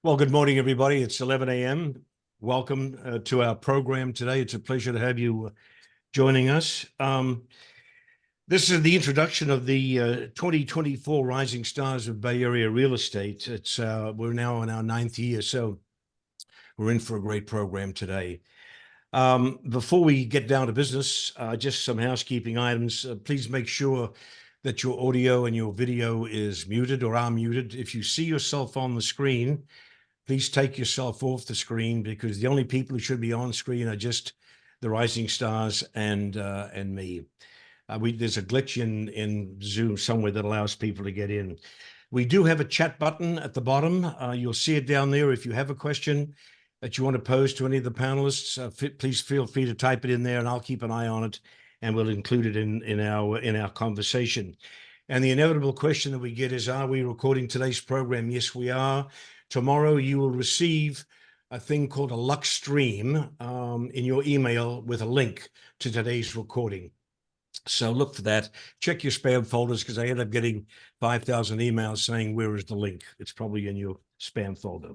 Well, good morning, everybody. It's 11 a.m. Welcome to our program today. It's a pleasure to have you joining us. This is the introduction of the 2024 Rising Stars of Bay Area Real Estate. We're now in our 9th year, so we're in for a great program today. Before we get down to business, just some housekeeping items. Please make sure that your audio and your video is muted or are muted. If you see yourself on the screen, please take yourself off the screen, because the only people who should be on screen are just the Rising Stars and me. There's a glitch in Zoom somewhere that allows people to get in. We do have a chat button at the bottom. You'll see it down there. If you have a question that you want to pose to any of the panelists, please feel free to type it in there, and I'll keep an eye on it, and we'll include it in our conversation. And the inevitable question that we get is, are we recording today's program? Yes, we are. Tomorrow, you will receive a thing called a Lux Stream in your email with a link to today's recording. So look for that. Check your spam folders, because I end up getting 5,000 emails saying, where is the link? It's probably in your spam folder.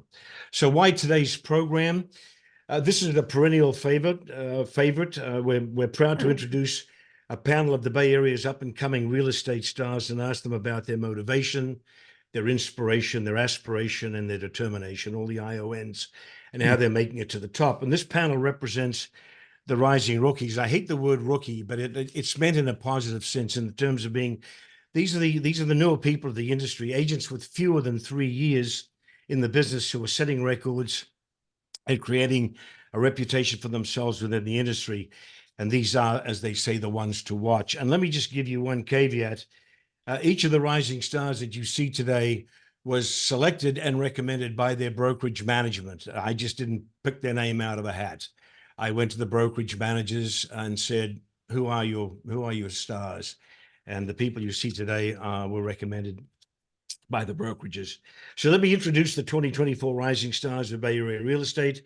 So why today's program? This is a perennial favorite. We're proud to introduce a panel of the Bay Area's up-and-coming real estate stars and ask them about their motivation, their inspiration, their aspiration, and their determination, all the IONs, and how they're making it to the top. And this panel represents the rising rookies. I hate the word rookie, but it's meant in a positive sense in terms of being, these are the newer people of the industry, agents with fewer than 3 years in the business who are setting records and creating a reputation for themselves within the industry. And these are, as they say, the ones to watch. And let me just give you one caveat. Each of the rising stars that you see today was selected and recommended by their brokerage management. I just didn't pick their name out of a hat. I went to the brokerage managers and said, who are your stars? And the people you see today were recommended by the brokerages. So let me introduce the 2024 Rising Stars of Bay Area Real Estate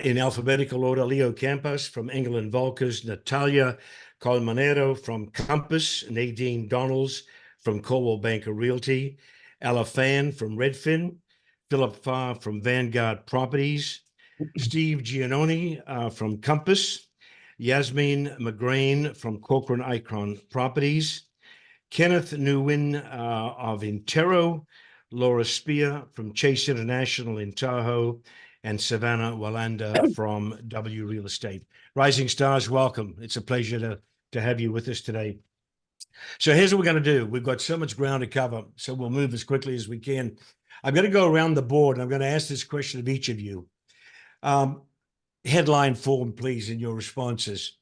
in alphabetical order. Leo Campos from Engel and Volkers, Natalia Colmenero from Campos, Nadine Donalds from Coldwell Banker Realty, Aella Fan from Redfin, Philip Farr from Vanguard Properties, Steve Giannone from Campos, Yasmine McGrane from Corcoran Properties, Kenneth Nguyen of Intero, Laura Spear from Chase International in Tahoe, and Savannah Wellander from W Real Estate. Rising Stars, welcome. It's a pleasure to have you with us today. So here's what we're going to do. We've got so much ground to cover, so we'll move as quickly as we can. I'm going to go around the board, and I'm going to ask this question of each of you. Headline form, please, in your responses.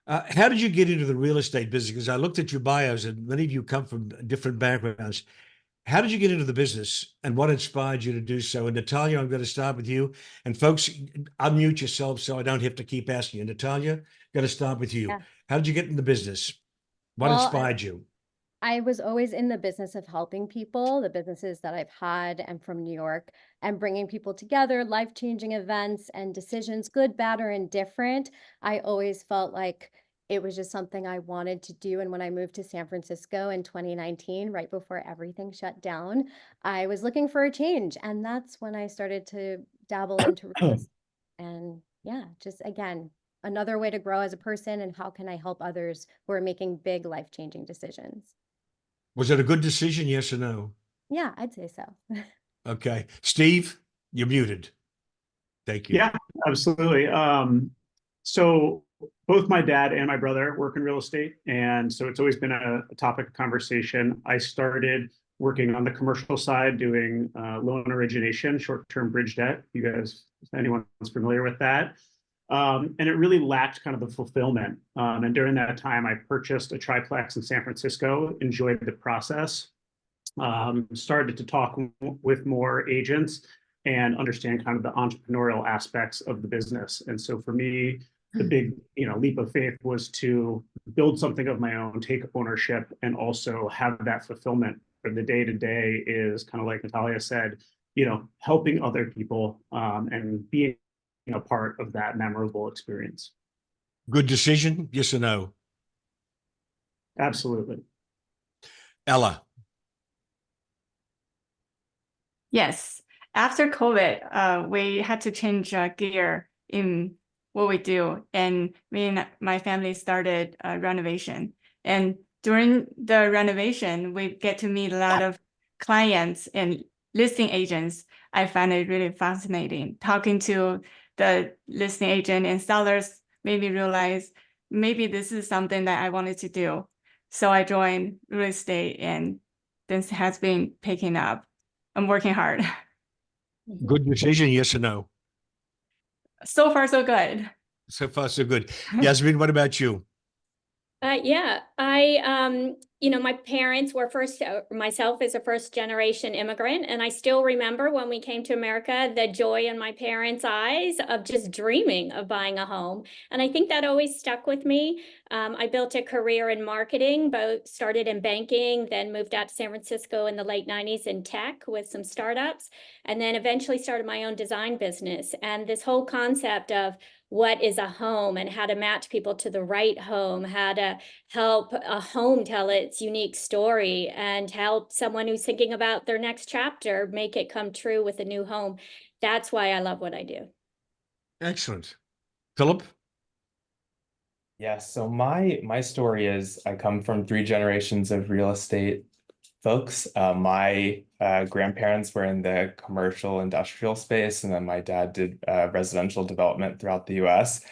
How did you get into the real estate business? Because I looked at your bios, and many of you come from different backgrounds. How did you get into the business, and what inspired you to do so? And Natalia, I'm going to start with you. And folks, unmute yourself so I don't have to keep asking you. Natalia, I'm going to start with you. Yeah. How did you get in the business? What inspired you? I was always in the business of helping people, the businesses that I've had and from New York, and bringing people together, life-changing events and decisions, good, bad, or indifferent. I always felt like it was just something I wanted to do. And when I moved to San Francisco in 2019, right before everything shut down, I was looking for a change. And that's when I started to dabble into real estate. And yeah, just again, another way to grow as a person, and how can I help others who are making big life-changing decisions. Was it a good decision, yes or no? Yeah, I'd say so. Okay. Steve, you're muted. Thank you. Yeah, absolutely. So both my dad and my brother work in real estate, and so it's always been a topic of conversation. I started working on the commercial side, doing loan origination, short-term bridge debt. You guys, if anyone's familiar with that. And it really lacked kind of the fulfillment. And during that time, I purchased a triplex in San Francisco, enjoyed the process, started to talk with more agents and understand kind of the entrepreneurial aspects of the business. And so for me, the big leap of faith was to build something of my own, take ownership, and also have that fulfillment. For the day-to-day is kind of like Natalia said, helping other people and being a part of that memorable experience. Good decision, yes or no? Absolutely. Aella. Yes. after COVID, we had to change gear in what we do, and me and my family started renovation. And during the renovation, we get to meet a lot of clients and listing agents. I find it really fascinating. Talking to the listing agent and sellers made me realize maybe this is something that I wanted to do. So I joined real estate, and this has been picking up. I'm working hard. Good decision, yes or no? So far, so good. So far, so good. Yasmine, what about you? Yeah, my parents were myself as a first generation immigrant, and I still remember when we came to America, the joy in my parents' eyes of just dreaming of buying a home. And I think that always stuck with me. I built a career in marketing, both started in banking, then moved out to San Francisco in the late 90s in tech with some startups, and then eventually started my own design business. And this whole concept of what is a home and how to match people to the right home, how to help a home tell its unique story, and help someone who's thinking about their next chapter make it come true with a new home. That's why I love what I do. Excellent. Philip? Yeah, so my story is I come from 3 generations of real estate folks. My grandparents were in the commercial industrial space, and then my dad did residential development throughout the US.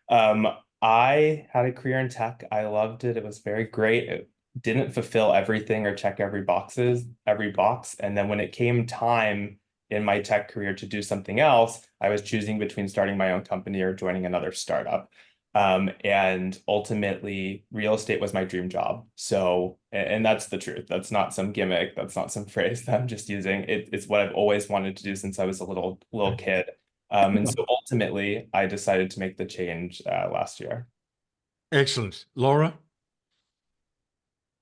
I had a career in tech. I loved it. It was very great. It didn't fulfill everything or check every box. And then when it came time in my tech career to do something else, I was choosing between starting my own company or joining another startup. And ultimately, real estate was my dream job. So, and that's the truth. That's not some gimmick. That's not some phrase that I'm just using. It's what I've always wanted to do since I was a little kid. And so ultimately, I decided to make the change last year. Excellent. Laura?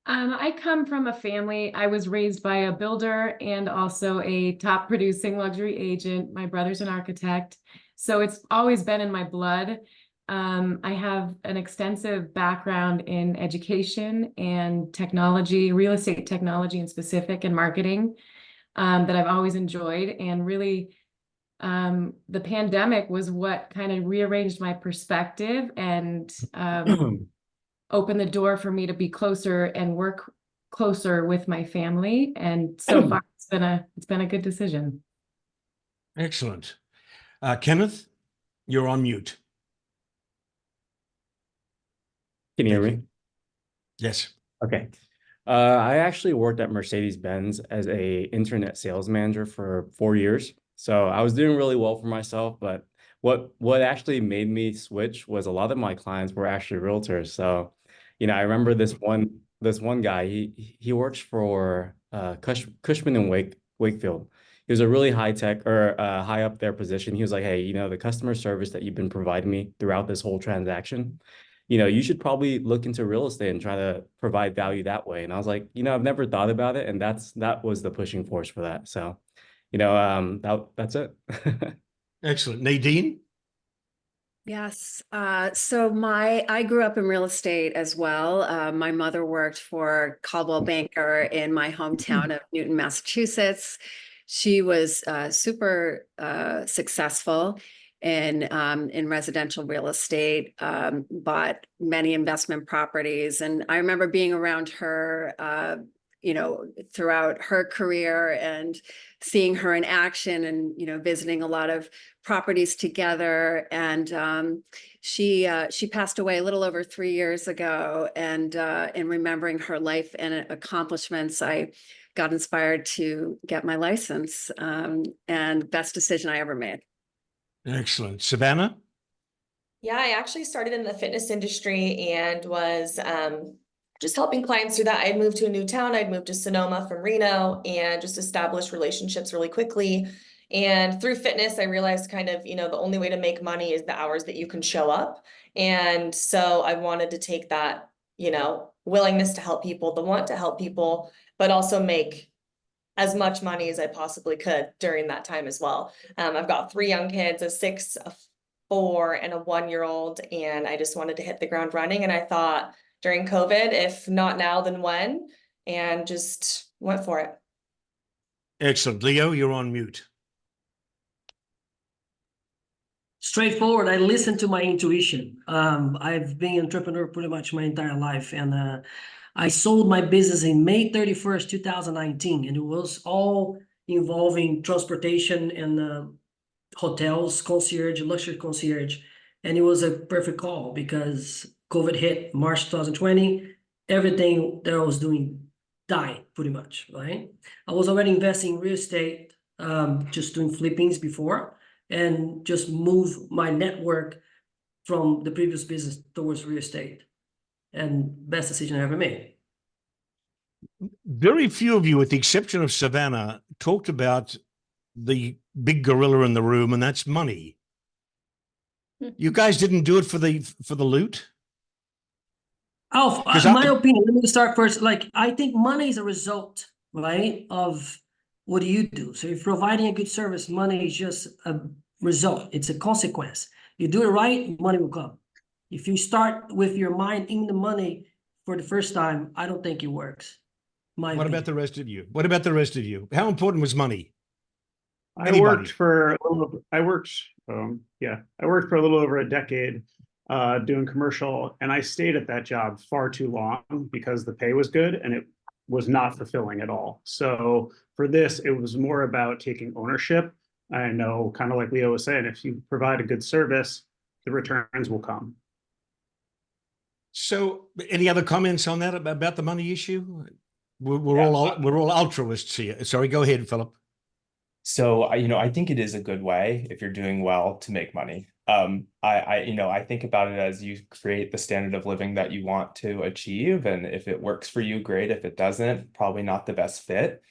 I come from a family. I was raised by a builder and also a top producing luxury agent. My brother's an architect, so it's always been in my blood. I have an extensive background in education and technology, real estate technology in specific, and marketing, that I've always enjoyed. And really, the pandemic was what kind of rearranged my perspective and opened the door for me to be closer and work closer with my family. And so far, it's been a good decision. Excellent. Kenneth, you're on mute. Can you hear Thank me? Yes. Okay. I actually worked at Mercedes-Benz as a internet sales manager for 4 years. So I was doing really well for myself, but what actually made me switch was a lot of my clients were actually realtors. So, I remember this one guy, he works for Cushman and Wakefield. He was a really high tech or high up there position. He was like, hey, the customer service that you've been providing me throughout this whole transaction, you should probably look into real estate and try to provide value that way. And I was like, I've never thought about it. And that was the pushing force for that. So, that's it. Excellent. Nadine? Yes. I grew up in real estate as well. My mother worked for Coldwell Banker in my hometown of Newton, Massachusetts. She was super successful in residential real estate, bought many investment properties. And I remember being around her, throughout her career and seeing her in action and, visiting a lot of properties together. And she passed away a little over 3 years ago. And in remembering her life and accomplishments, I got inspired to get my license, and best decision I ever made. Excellent. Savannah? Yeah, I actually started in the fitness industry and was just helping clients through that. I'd moved to a new town. I'd moved to Sonoma from Reno and just established relationships really quickly. And through fitness, I realized kind of, the only way to make money is the hours that you can show up. And so I wanted to take that, willingness to help people, the want to help people, but also make as much money as I possibly could during that time as well. I've got 3 young kids, a 6, a 4, and a 1-year-old, and I just wanted to hit the ground running. And I thought during COVID, if not now, then when, and just went for it. Excellent. Leo, you're on mute. straightforward. I listen to my intuition. I've been entrepreneur pretty much my entire life, and I sold my business in May 31st, 2019, and it was all involving transportation and hotels, concierge, luxury concierge. And it was a perfect call because COVID hit March 2020. Everything that I was doing died pretty much, right? I was already investing in real estate, just doing flippings before, and just move my network from the previous business towards real estate. And best decision I ever made. Very few of you, with the exception of Savannah, talked about the big gorilla in the room, and that's money. You guys didn't do it for the loot? Oh, 'Cause in my opinion, let me start first. Like, I think money is a result, right, of what do you do. So if providing a good service, money is just a result. It's a consequence. You do it right, money will come. If you start with your mind in the money for the first time, I don't think it works. What about the rest of you? What about the rest of you? How important was money? I worked for a little over a decade doing commercial, and I stayed at that job far too long because the pay was good and it was not fulfilling at all. So for this, it was more about taking ownership. I know, kind of like Leo was saying, if you provide a good service, the returns will come. So any other comments on that about the money issue? We're all altruists here. Sorry, go ahead, Philip. So I think it is a good way if you're doing well to make money. I think about it as you create the standard of living that you want to achieve, and if it works for you, great. If it doesn't, probably not the best fit.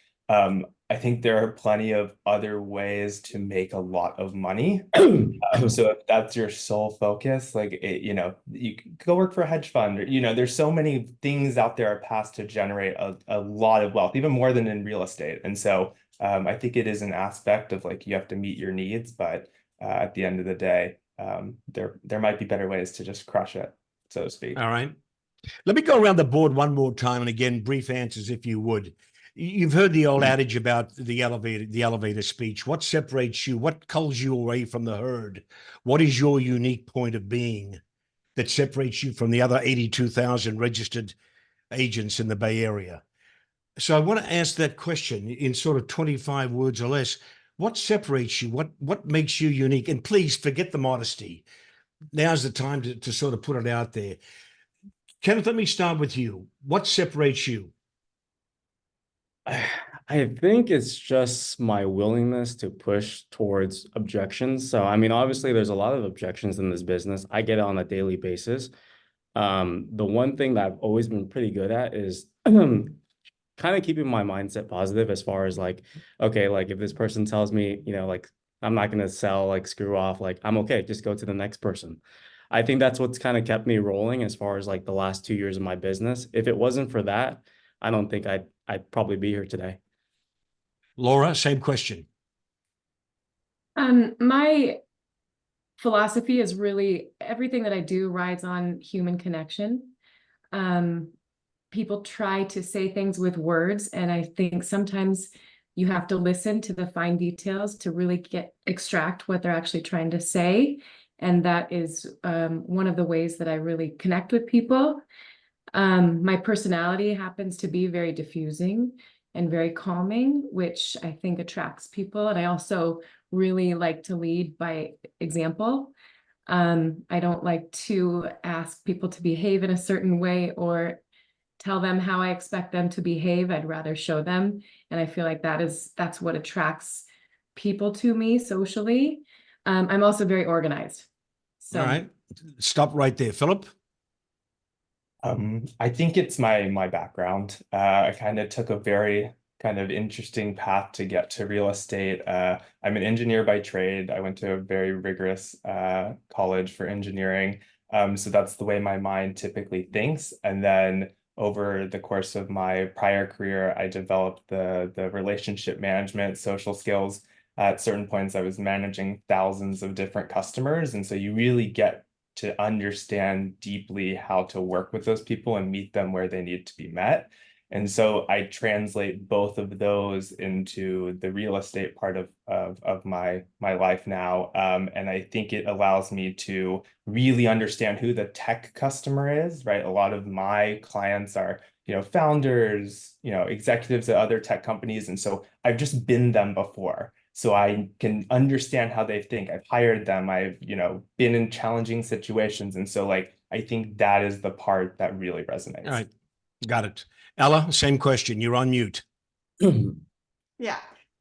I think there are plenty of other ways to make a lot of money. So if that's your sole focus, you can go work for a hedge fund, or, there's so many things out there, paths to generate a lot of wealth, even more than in real estate. And so I think it is an aspect of you have to meet your needs, but at the end of the day, there might be better ways to just crush it, so to speak. All right. Let me go around the board one more time, and again, brief answers if you would. You've heard the old adage about the elevator speech. What separates you? What culls you away from the herd? What is your unique point of being that separates you from the other 82,000 registered agents in the Bay Area? So I want to ask that question in sort of 25 words or less. What separates you? What makes you unique? And please forget the modesty. Now's the time to sort of put it out there. Kenneth, let me start with you. What separates you? I think it's just my willingness to push towards objections. So, obviously there's a lot of objections in this business. I get it on a daily basis. The one thing that I've always been pretty good at is kind of keeping my mindset positive as far as okay, if this person tells me, I'm not going to sell, screw off, I'm okay, just go to the next person. I think that's what's kind of kept me rolling as far as the last 2 years of my business. If it wasn't for that, I don't think I'd probably be here today. Laura, same question. My philosophy is really everything that I do rides on human connection. People try to say things with words, and I think sometimes you have to listen to the fine details to really extract what they're actually trying to say. And that is one of the ways that I really connect with people. My personality happens to be very diffusing and very calming, which I think attracts people. And I also really like to lead by example. I don't like to ask people to behave in a certain way or tell them how I expect them to behave. I'd rather show them. And I feel like that's what attracts people to me socially. I'm also very organized. So. All right. Stop right there. Philip? I think it's my background. I kind of took a very kind of interesting path to get to real estate. I'm an engineer by trade. I went to a very rigorous college for engineering. So that's the way my mind typically thinks. And then over the course of my prior career, I developed the relationship management, social skills. At certain points, I was managing thousands of different customers. And so you really get to understand deeply how to work with those people and meet them where they need to be met. And so I translate both of those into the real estate part of my life now. And I think it allows me to really understand who the tech customer is, right? A lot of my clients are, founders, executives at other tech companies. And so I've just been them before. So I can understand how they think. I've hired them. I've, been in challenging situations. And so I think that is the part that really resonates. All right. Got it. Ella, same question. You're on mute. Yeah.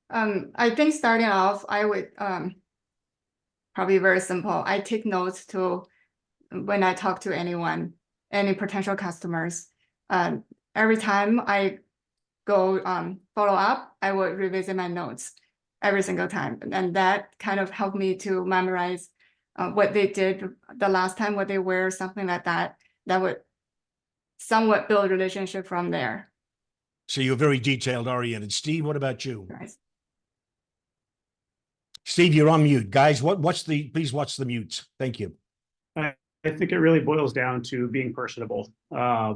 I think starting off, I would probably very simple. I take notes to when I talk to anyone, any potential customers. Every time I go follow up, I would revisit my notes every single time. And that kind of helped me to memorize what they did the last time, what they were, something like that. That would somewhat build a relationship from there. So you're very detailed oriented. Steve, what about you? Right. Steve, you're on mute. Guys, please watch the mutes. Thank you. I think it really boils down to being personable. I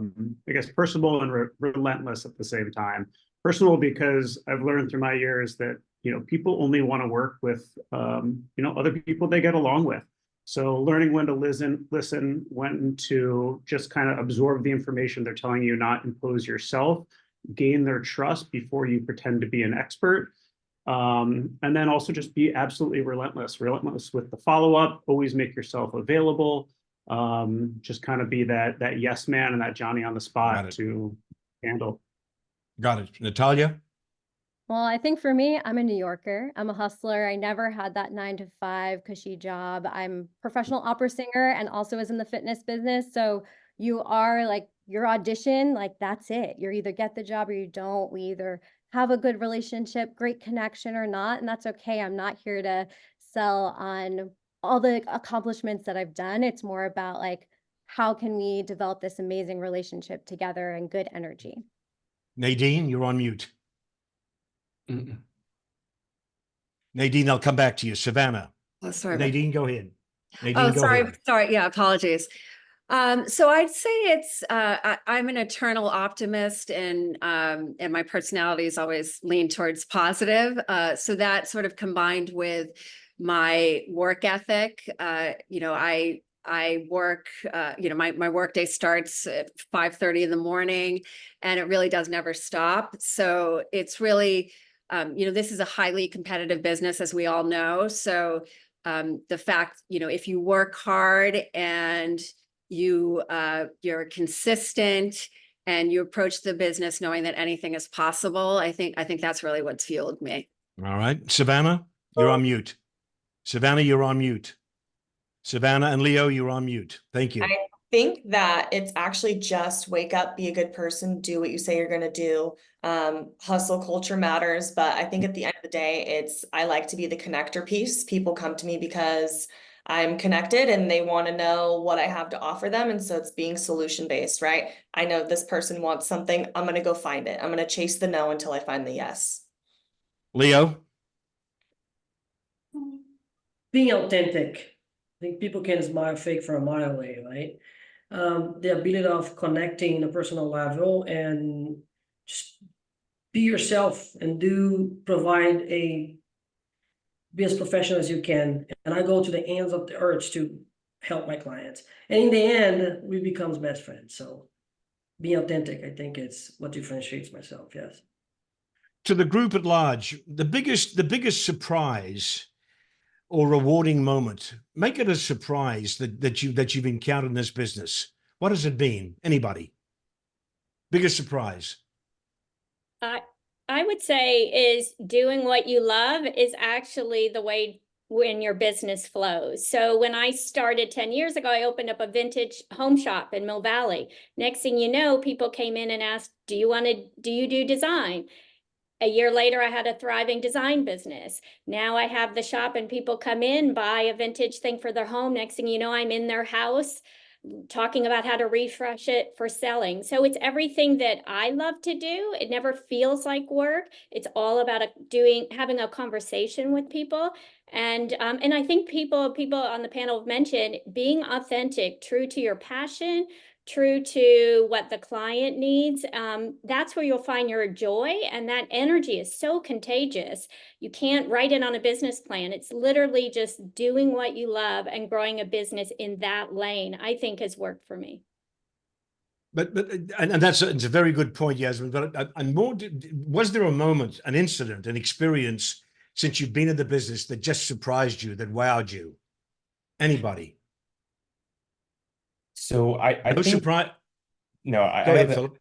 guess personable and relentless at the same time. Personal because I've learned through my years that, people only want to work with, other people they get along with. So learning when to listen, when to just kind of absorb the information they're telling you, not impose yourself, gain their trust before you pretend to be an expert. And then also just be absolutely relentless with the follow-up, always make yourself available. Just kind of be that yes man and that Johnny on the spot to handle. Got it. Natalia? Well, I think for me, I'm a New Yorker. I'm a hustler. I never had that 9-to-5 cushy job. I'm a professional opera singer and also was in the fitness business. So you are your audition, that's it. You either get the job or you don't. We either have a good relationship, great connection or not. And that's okay. I'm not here to sell on all the accomplishments that I've done. It's more about how can we develop this amazing relationship together and good energy. Nadine, you're on mute. Nadine, I'll come back to you. Savannah. Oh, sorry. Nadine, go ahead. Nadine, Oh, go sorry. ahead. Sorry. Yeah, apologies. So I'd say it's I'm an eternal optimist, and my personality is always leaned towards positive. So that sort of combined with my work ethic. I work. My work day starts at 5:30 in the morning, and it really does never stop. So it's really, this is a highly competitive business, as we all know. So the fact, if you work hard and you're consistent and you approach the business knowing that anything is possible, I think that's really what's fueled me. All right. Savannah, you're on mute. Savannah, you're on mute. Savannah and Leo, you're on mute. Thank you. I think that it's actually just wake up, be a good person, do what you say you're going to do. Hustle culture matters, but I think at the end of the day, I like to be the connector piece. People come to me because I'm connected and they want to know what I have to offer them. And so it's being solution based, right? I know this person wants something. I'm going to go find it. I'm going to chase the no until I find the yes. Leo? Being authentic. I think people can smile fake from a mile away, right? The ability of connecting in a personal level and just be yourself and be as professional as you can. And I go to the ends of the earth to help my clients. And in the end, we become best friends. So being authentic, I think it's what differentiates myself. Yes. To the group at large, the biggest surprise or rewarding moment, make it a surprise that you've encountered in this business. What has it been? Anybody? Biggest surprise? I would say is doing what you love is actually the way when your business flows. So when I started 10 years ago, I opened up a vintage home shop in Mill Valley. Next thing you know, people came in and asked, do you do design? A year later, I had a thriving design business. Now I have the shop and people come in, buy a vintage thing for their home. Next thing you know, I'm in their house talking about how to refresh it for selling. So it's everything that I love to do. It never feels like work. It's all about having a conversation with people. And I think people on the panel have mentioned being authentic, true to your passion, true to what the client needs, that's where you'll find your joy. And that energy is so contagious. You can't write it on a business plan. It's literally just doing what you love and growing a business in that lane, I think has worked for me. And that's it's a very good point, Yasmine. But and more, was there a moment, an incident, an experience since you've been in the business that just surprised you, that wowed you? Anybody? So I No think surprise. no, I Go ahead, have Philip.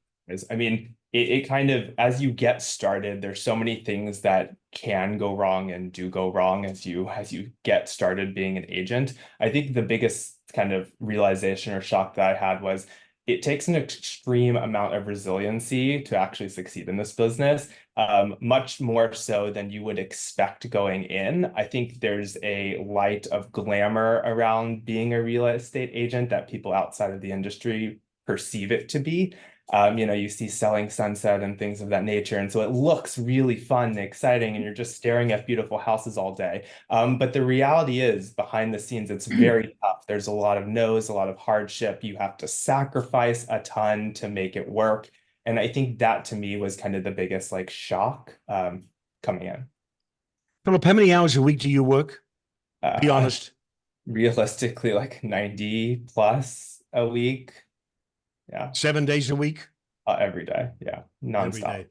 I mean, it kind of, as you get started, there's so many things that can go wrong and do go wrong as you get started being an agent. I think the biggest kind of realization or shock that I had was it takes an extreme amount of resiliency to actually succeed in this business, much more so than you would expect going in. I think there's a light of glamour around being a real estate agent that people outside of the industry perceive it to be. You know, you see Selling Sunset and things of that nature. And so it looks really fun and exciting, and you're just staring at beautiful houses all day. But the reality is, behind the scenes, it's very tough. There's a lot of no's, a lot of hardship. You have to sacrifice a ton to make it work. And I think that to me was kind of the biggest like shock coming in. Philip, how many hours a week do you work? Be honest. Realistically, like 90 plus a week. Yeah. 7 days a week? Every day. Yeah. Nonstop. Every day.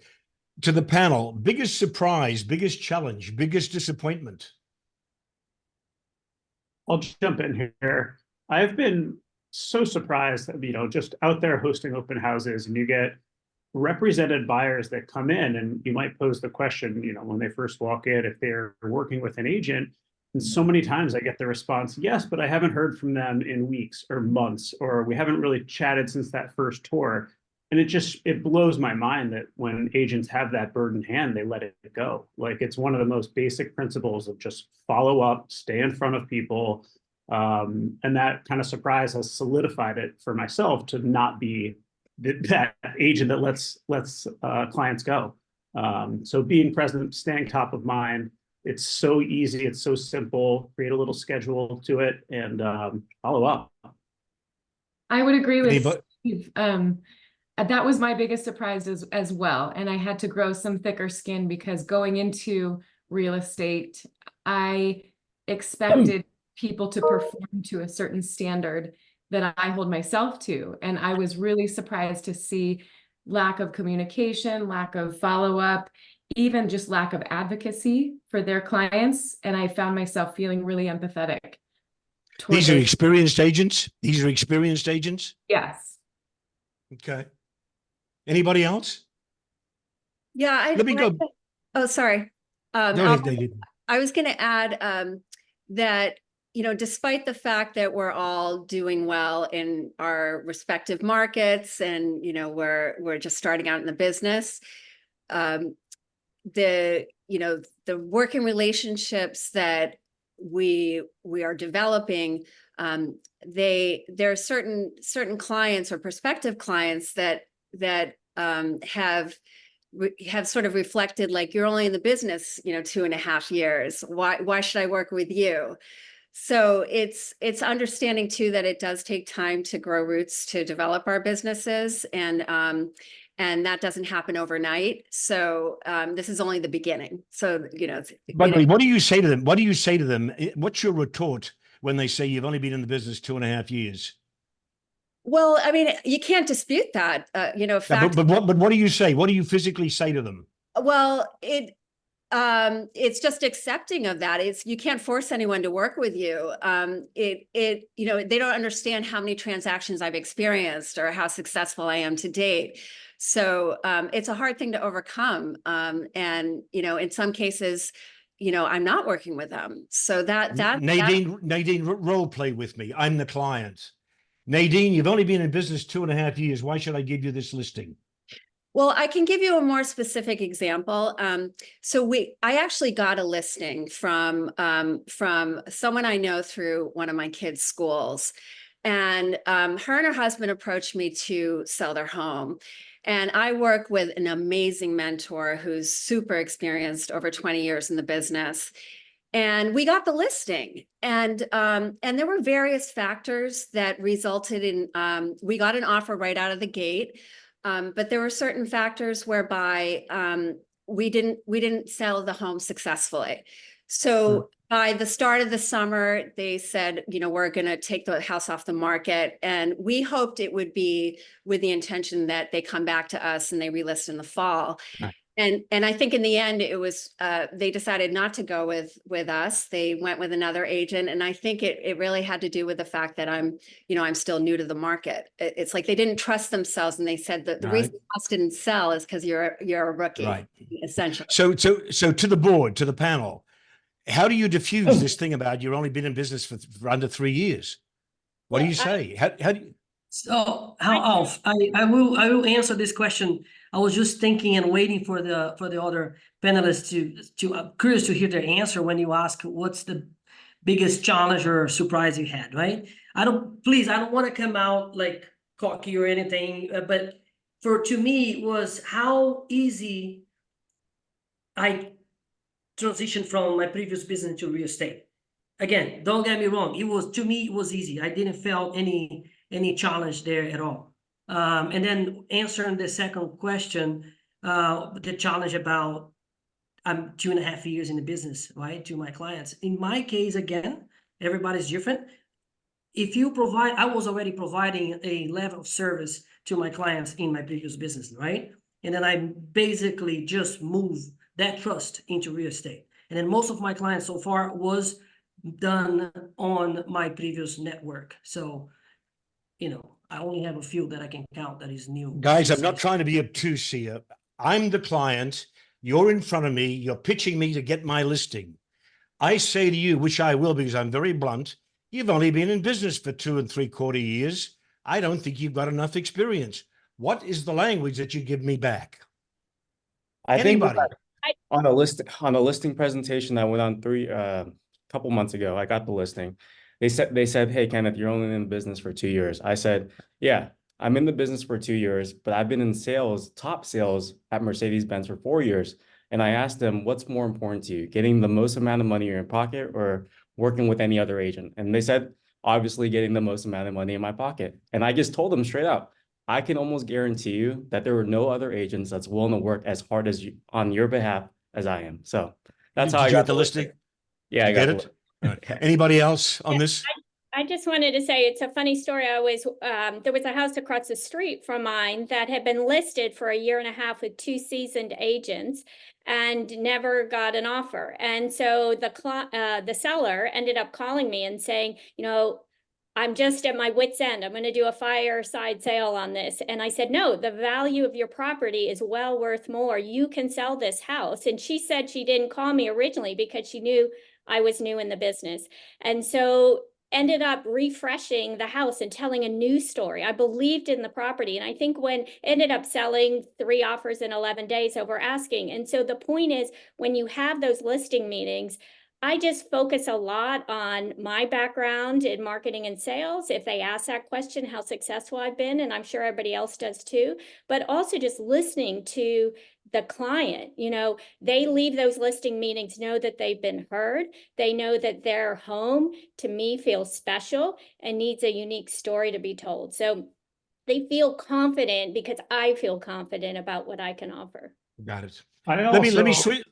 To the panel, biggest surprise, biggest challenge, biggest disappointment? I'll jump in here. I've been so surprised that, you know, just out there hosting open houses, and you get represented buyers that come in, and you might pose the question, you know, when they first walk in, if they're working with an agent. And so many times I get the response, yes, but I haven't heard from them in weeks or months, or we haven't really chatted since that first tour. And it blows my mind that when agents have that bird in hand, they let it go. Like, it's one of the most basic principles of just follow up, stay in front of people. And that kind of surprise has solidified it for myself to not be that agent that lets clients go. So being present, staying top of mind. It's so easy. It's so simple. Create a little schedule to it and follow up. I would agree with Steve. That was my biggest surprise as well. And I had to grow some thicker skin, because going into real estate, I expected people to perform to a certain standard that I hold myself to. And I was really surprised to see lack of communication, lack of follow-up, even just lack of advocacy for their clients. And I found myself feeling really empathetic. These are experienced agents? These are experienced agents? Yes. Okay. Anybody else? Yeah, Let me go. Oh, sorry. Go ahead, Nadine. I was going to add that, you know, despite the fact that we're all doing well in our respective markets, and, you know, we're just starting out in the business, the working relationships that we are developing, there are certain clients or prospective clients that have sort of reflected, like, you're only in the business, you know, 2.5 years. Why should I work with you? So it's understanding too that it does take time to grow roots, to develop our businesses, and that doesn't happen overnight. So this is only the beginning. So, you know. By the way, what do you say to them? What do you say to them? What's your retort when they say you've only been in the business 2.5 years? Well, I mean, you can't dispute that, you know, fact. But what do you say? What do you physically say to them? Well, it's just accepting of that. You can't force anyone to work with you. You know, they don't understand how many transactions I've experienced or how successful I am to date. So it's a hard thing to overcome. And, you know, in some cases, you know, I'm not working with them. So Nadine, role play with me. I'm the client. Nadine, you've only been in business 2.5 years. Why should I give you this listing? Well, I can give you a more specific example. So I actually got a listing from someone I know through one of my kids' schools, and her and her husband approached me to sell their home. And I work with an amazing mentor who's super experienced, over 20 years in the business. And we got the listing, and there were various factors that resulted in, we got an offer right out of the gate. But there were certain factors whereby, we didn't sell the home successfully. So by the start of the summer, they said, you know, we're going to take the house off the market. And we hoped it would be with the intention that they come back to us and they relist in the fall. Right. And I think in the end, it was, they decided not to go with us. They went with another agent. And I think it really had to do with the fact that I'm still new to the market. It's like they didn't trust themselves, and they said that the Right. reason the house didn't sell is because you're a rookie, Right. essentially. So to the board, to the panel, how do you diffuse this thing about you've only been in business for under 3 years? What do you say? How do you? So Alf, I will answer this question. I was just thinking and waiting for the other panelists to curious to hear their answer when you ask what's the biggest challenge or surprise you had, right? I don't want to come out like cocky or anything, but to me it was how easy I transitioned from my previous business to real estate. Again, don't get me wrong. To me, it was easy. I didn't feel any challenge there at all. And then answering the second question, the challenge about I'm 2.5 years in the business, right? To my clients. In my case, again, everybody's different. If you provide, I was already providing a level of service to my clients in my previous business, right? And then I basically just moved that trust into real estate. And then most of my clients so far was done on my previous network. So, you know, I only have a few that I can count that is new. Guys, I'm not trying to be obtuse here. I'm the client. You're in front of me. You're pitching me to get my listing. I say to you, which I will because I'm very blunt, you've only been in business for 2 3/4 years. I don't think you've got enough experience. What is the language that you give me back? I think Anybody? on a listing presentation that went on couple months ago, I got the listing. They said, hey, Kenneth, you're only in business for 2 years. I said, yeah, I'm in the business for 2 years, but I've been in sales, top sales at Mercedes-Benz for 4 years. And I asked them, what's more important to you, getting the most amount of money in your pocket or working with any other agent? And they said, obviously getting the most amount of money in my pocket. And I just told them straight out, I can almost guarantee you that there were no other agents that's willing to work as hard as you on your behalf as I am. So that's how I got the listing. Yeah, I Get got it. Right. Anybody else on this? I just wanted to say it's a funny story. There was a house across the street from mine that had been listed for 1.5 years with 2 seasoned agents and never got an offer. And so the seller ended up calling me and saying, you know, I'm just at my wit's end. I'm going to do a fireside sale on this. And I said, no, the value of your property is well worth more. You can sell this house. And she said she didn't call me originally because she knew I was new in the business. And so ended up refreshing the house and telling a new story. I believed in the property. And I think when ended up selling 3 offers in 11 days over asking. And so the point is, when you have those listing meetings, I just focus a lot on my background in marketing and sales. If they ask that question, how successful I've been, and I'm sure everybody else does too, but also just listening to the client. You know, they leave those listing meetings, know that they've been heard. They know that their home, to me, feels special and needs a unique story to be told. So they feel confident because I feel confident about what I can offer. Got it. Let me switch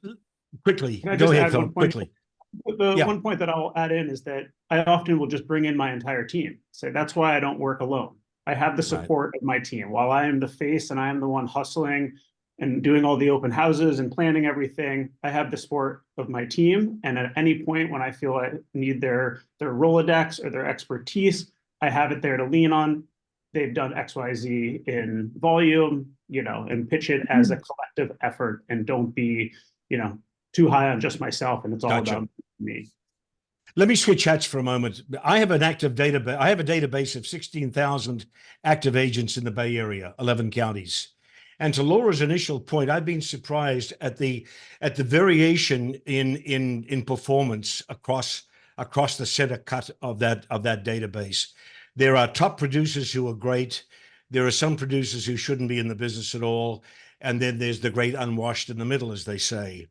quickly. Go ahead, Phil, quickly. One point that I'll add in is that I often will just bring in my entire team. So that's why I don't work alone. I have the support of my team. While I am the face and I am the one hustling and doing all the open houses and planning everything, I have the support of my team. And at any point when I feel I need their Rolodex or their expertise, I have it there to lean on. They've done XYZ in volume, you know, and pitch it as a collective effort, and don't be, you know, too high on just myself and it's all about me. Let me switch hats for a moment. I have an active database. I have a database of 16,000 active agents in the Bay Area, 11 counties. And to Laura's initial point, I've been surprised at the variation in performance across the center cut of that database. There are top producers who are great. There are some producers who shouldn't be in the business at all. And then there's the great unwashed in the middle, as they say.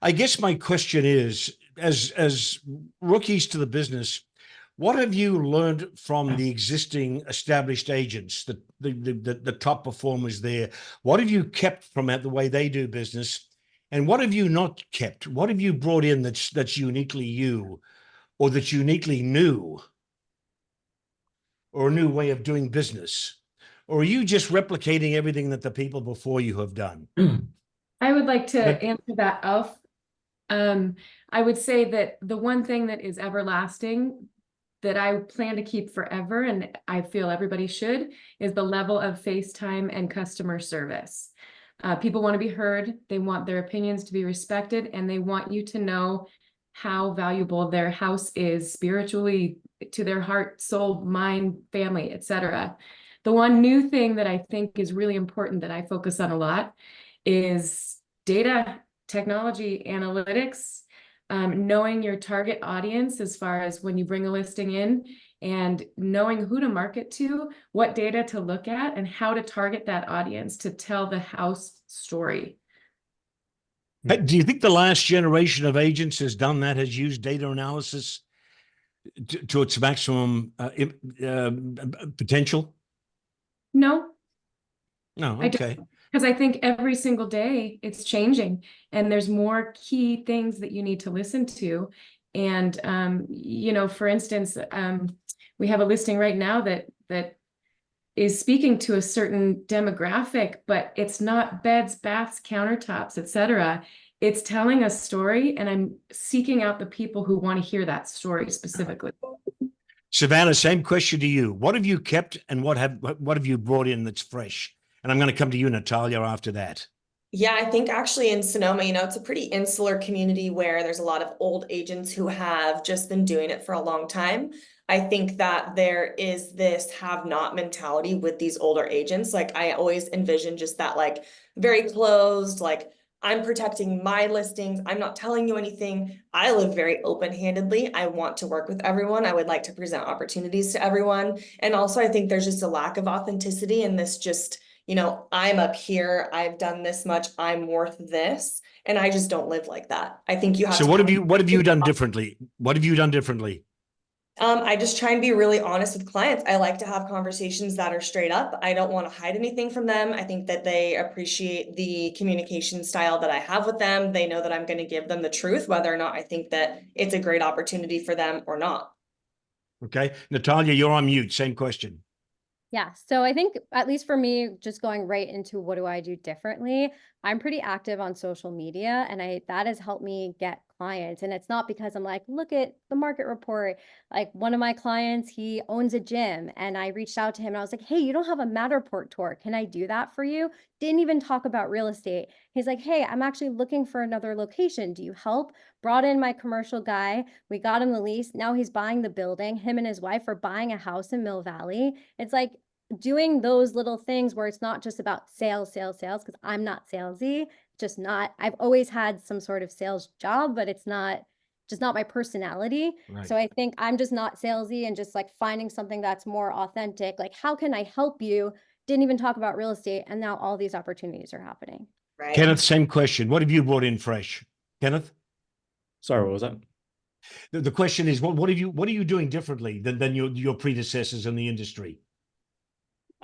I guess my question is, as rookies to the business, what have you learned from the existing established agents, the top performers there? What have you kept from the way they do business? And what have you not kept? What have you brought in that's uniquely you, or that's uniquely new, or a new way of doing business? Or are you just replicating everything that the people before you have done? I would like to But- answer that, Alf. I would say that the one thing that is everlasting that I plan to keep forever, and I feel everybody should, is the level of FaceTime and customer service. People want to be heard, they want their opinions to be respected, and they want you to know how valuable their house is spiritually, to their heart, soul, mind, family, etc. The one new thing that I think is really important that I focus on a lot is data, technology, analytics, knowing your target audience as far as when you bring a listing in, and knowing who to market to, what data to look at, and how to target that audience to tell the house story. Do you think the last generation of agents has done that, has used data analysis to its maximum potential? No, No, I don't. okay. Because I think every single day it's changing, and there's more key things that you need to listen to. And for instance, we have a listing right now that is speaking to a certain demographic, but it's not beds, baths, countertops, etc. It's telling a story, and I'm seeking out the people who want to hear that story specifically. Savannah, same question to you. What have you kept, and what have you brought in that's fresh? And I'm going to come to you, Natalia, after that. Yeah, I think actually in Sonoma, it's a pretty insular community where there's a lot of old agents who have just been doing it for a long time. I think that there is this have-not mentality with these older agents. Like, I always envision just that, like, very closed, like, I'm protecting my listings. I'm not telling you anything. I live very open-handedly. I want to work with everyone. I would like to present opportunities to everyone. And also, I think there's just a lack of authenticity in this just, I'm up here, I've done this much, I'm worth this. And I just don't live like that. I think you have So to. what have you done differently? What have you done differently? I just try and be really honest with clients. I like to have conversations that are straight up. I don't want to hide anything from them. I think that they appreciate the communication style that I have with them. They know that I'm going to give them the truth, whether or not I think that it's a great opportunity for them or not. Okay. Natalia, you're on mute. Same question. Yeah, so I think, at least for me, just going right into what do I do differently, I'm pretty active on social media, and that has helped me get clients. And it's not because I'm like, look at the market report. Like, one of my clients, he owns a gym, and I reached out to him and I was like, hey, you don't have a Matterport tour. Can I do that for you? Didn't even talk about real estate. He's like, hey, I'm actually looking for another location. Do you help? Brought in my commercial guy. We got him the lease. Now he's buying the building. Him and his wife are buying a house in Mill Valley. It's like doing those little things where it's not just about sales, because I'm not salesy, just not. I've always had some sort of sales job, but it's not my personality. Right. So I think I'm just not salesy, and just like finding something that's more authentic. Like, how can I help you? Didn't even talk about real estate, and now all these opportunities are happening. Right. Kenneth, same question. What have you brought in fresh? Kenneth? Sorry, what was that? The question is, what are you doing differently than your predecessors in the industry?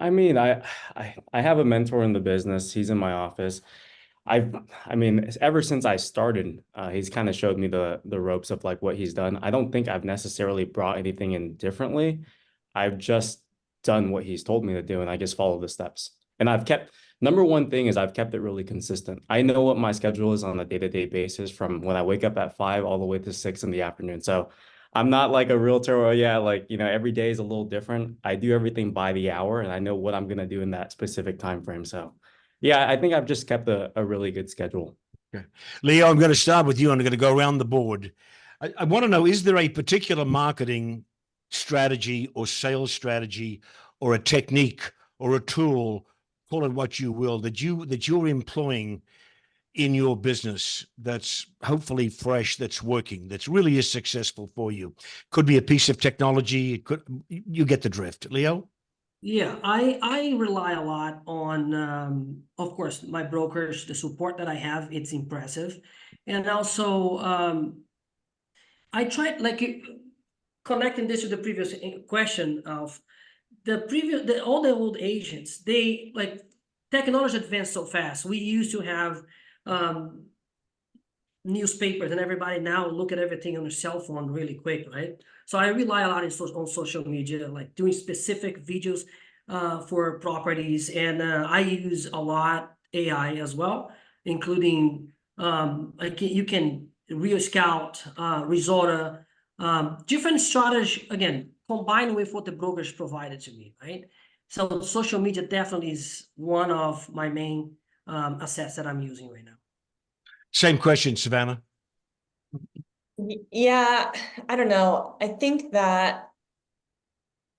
I mean, I have a mentor in the business. He's in my office. I mean, ever since I started, he's kind of showed me the ropes of like what he's done. I don't think I've necessarily brought anything in differently. I've just done what he's told me to do, and I just follow the steps. And number one thing is I've kept it really consistent. I know what my schedule is on a day-to-day basis from when I wake up at 5 all the way to 6 in the afternoon. So I'm not like a realtor or every day is a little different. I do everything by the hour, and I know what I'm going to do in that specific time frame. So yeah, I think I've just kept a really good schedule. Okay. Leo, I'm going to start with you, and I'm going to go around the board. I want to know, is there a particular marketing strategy or sales strategy or a technique or a tool, call it what you will, that you're employing in your business that's hopefully fresh, that's working, that's really is successful for you? Could be a piece of technology. You get the drift. Leo? Yeah, I rely a lot on, of course, my brokers, the support that I have, it's impressive. And also, I tried connecting this to the previous question of all the old agents, they like technology advanced so fast. We used to have newspapers and everybody now look at everything on their cell phone really quick, right? So I rely a lot on social media, like doing specific videos for properties, and I use a lot AI as well, including like you can Rio Scout, Risora, different strategy again combined with what the brokers provided to me, right? So social media definitely is one of my main assets that I'm using right now. Same question, Savannah. Yeah, I don't know. I think that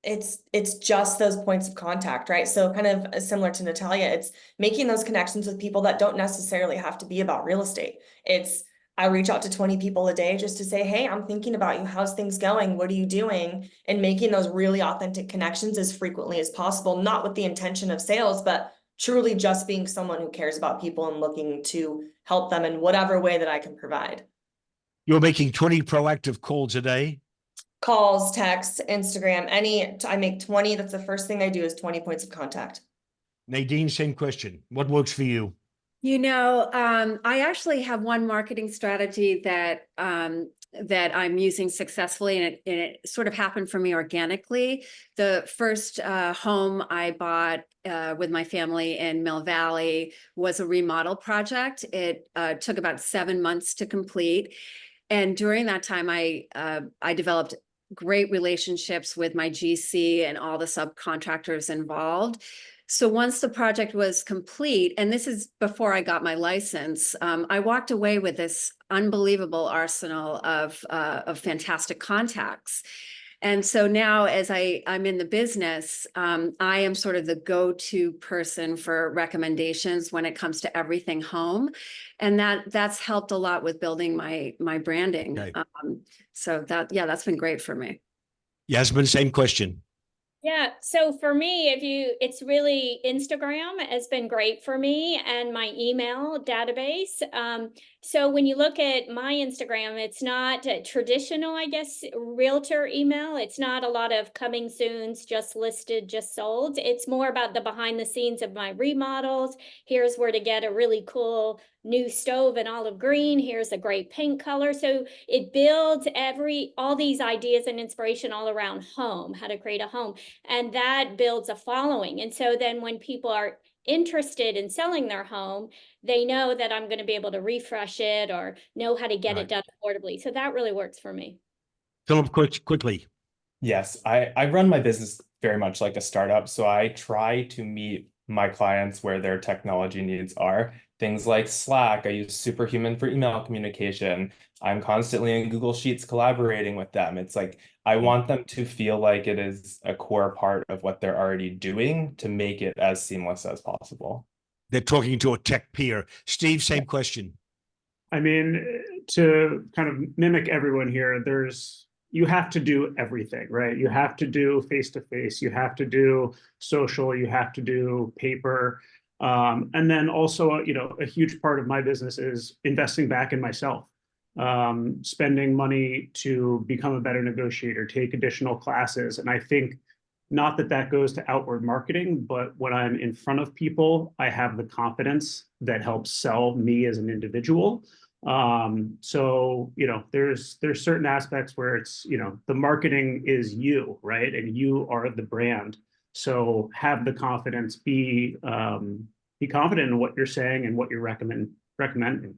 it's just those points of contact, right? So kind of similar to Natalia, it's making those connections with people that don't necessarily have to be about real estate. It's I reach out to 20 people a day just to say, hey, I'm thinking about you. How's things going? What are you doing? And making those really authentic connections as frequently as possible, not with the intention of sales, but truly just being someone who cares about people and looking to help them in whatever way that I can provide. You're making 20 proactive calls a day? Calls, texts, Instagram, I make 20. That's the first thing I do is 20 points of contact. Nadine, same question. What works for you? I actually have one marketing strategy that I'm using successfully, and it sort of happened for me organically. The first home I bought with my family in Mill Valley was a remodel project. It took about 7 months to complete. And during that time, I developed great relationships with my GC and all the subcontractors involved. So once the project was complete, and this is before I got my license, I walked away with this unbelievable arsenal of fantastic contacts. And so now as I'm in the business, I am sort of the go-to person for recommendations when it comes to everything home. And that's helped a lot with building my branding. Okay. So that's been great for me. Yasmine, same question. Yeah, so for me, it's really Instagram has been great for me, and my email database. So when you look at my Instagram, it's not a traditional, I guess, realtor email. It's not a lot of coming soons, just listed, just sold. It's more about the behind the scenes of my remodels. Here's where to get a really cool new stove in olive green. Here's a great paint color. So it builds all these ideas and inspiration all around home, how to create a home. And that builds a following. And so then when people are interested in selling their home, they know that I'm going to be able to refresh it or know how to get it done affordably. So that really works for me. Philip, quickly. Yes, I run my business very much like a startup. So I try to meet my clients where their technology needs are. Things like Slack, I use Superhuman for email communication. I'm constantly in Google Sheets collaborating with them. It's like, I want them to feel like it is a core part of what they're already doing to make it as seamless as possible. They're talking to a tech peer. Steve, same question. I mean, to kind of mimic everyone here, you have to do everything, right? You have to do face-to-face, you have to do social, you have to do paper. And then also, a huge part of my business is investing back in myself, spending money to become a better negotiator, take additional classes. And I think not that goes to outward marketing, but when I'm in front of people, I have the confidence that helps sell me as an individual. So, there's certain aspects where it's, the marketing is you, right? And you are the brand. So have the confidence, be confident in what you're saying and what you're recommending.